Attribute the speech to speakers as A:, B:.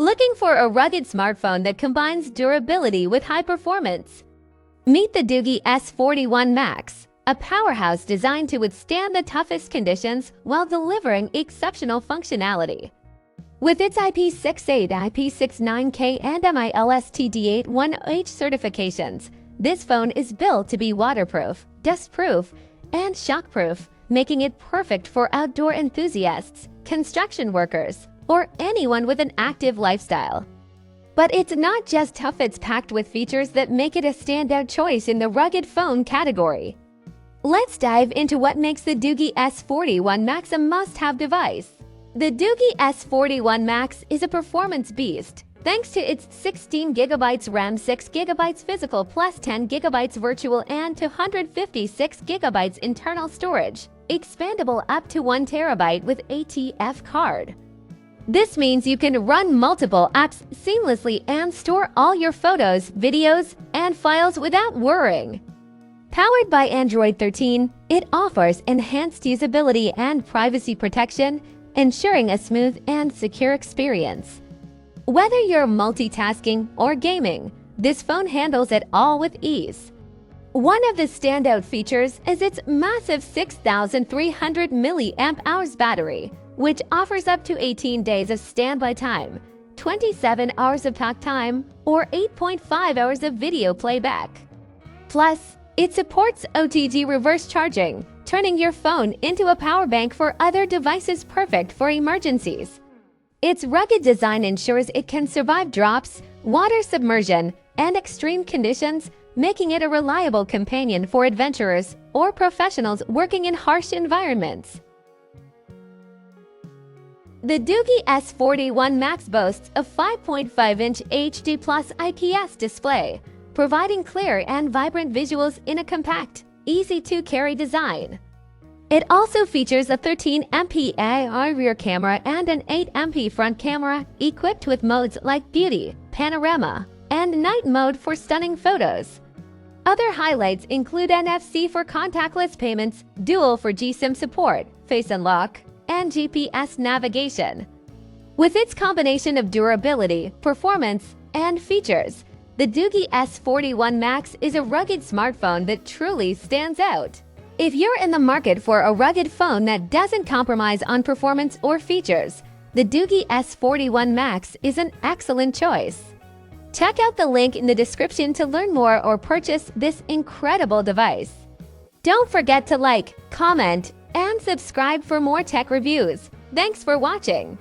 A: Looking for a rugged smartphone that combines durability with high performance? Meet the DOOGEE S41 MAX, a powerhouse designed to withstand the toughest conditions while delivering exceptional functionality. With its IP68, IP69K, and MILSTD81H certifications, this phone is built to be waterproof, dustproof, and shockproof, making it perfect for outdoor enthusiasts, construction workers, or anyone with an active lifestyle. But it's not just tough, it's packed with features that make it a standout choice in the rugged phone category. Let's dive into what makes the DOOGEE S41 MAX a must-have device. The DOOGEE S41 MAX is a performance beast, thanks to its 16GB RAM, 6GB physical plus 10GB virtual, and 256GB internal storage, expandable up to 1TB with ATF card. This means you can run multiple apps seamlessly and store all your photos, videos, and files without worrying. Powered by Android 13, it offers enhanced usability and privacy protection, ensuring a smooth and secure experience. Whether you're multitasking or gaming, this phone handles it all with ease. One of the standout features is its massive 6,300 mAh battery, which offers up to 18 days of standby time, 27 hours of talk time, or 8.5 hours of video playback. Plus, it supports OTG reverse charging, turning your phone into a power bank for other devices, perfect for emergencies. Its rugged design ensures it can survive drops, water submersion, and extreme conditions, making it a reliable companion for adventurers or professionals working in harsh environments. The DOOGEE S41 MAX boasts a 5.5-inch HD Plus IPS display, providing clear and vibrant visuals in a compact, easy-to-carry design. It also features a 13MP AR rear camera and an 8MP front camera, equipped with modes like beauty, panorama, and night mode for stunning photos. Other highlights include NFC for contactless payments, dual for eSIM support, face unlock, and GPS navigation. With its combination of durability, performance, and features, the DOOGEE S41 MAX is a rugged smartphone that truly stands out. If you're in the market for a rugged phone that doesn't compromise on performance or features, the DOOGEE S41 MAX is an excellent choice. Check out the link in the description to learn more or purchase this incredible device. Don't forget to like, comment, and subscribe for more tech reviews. Thanks for watching.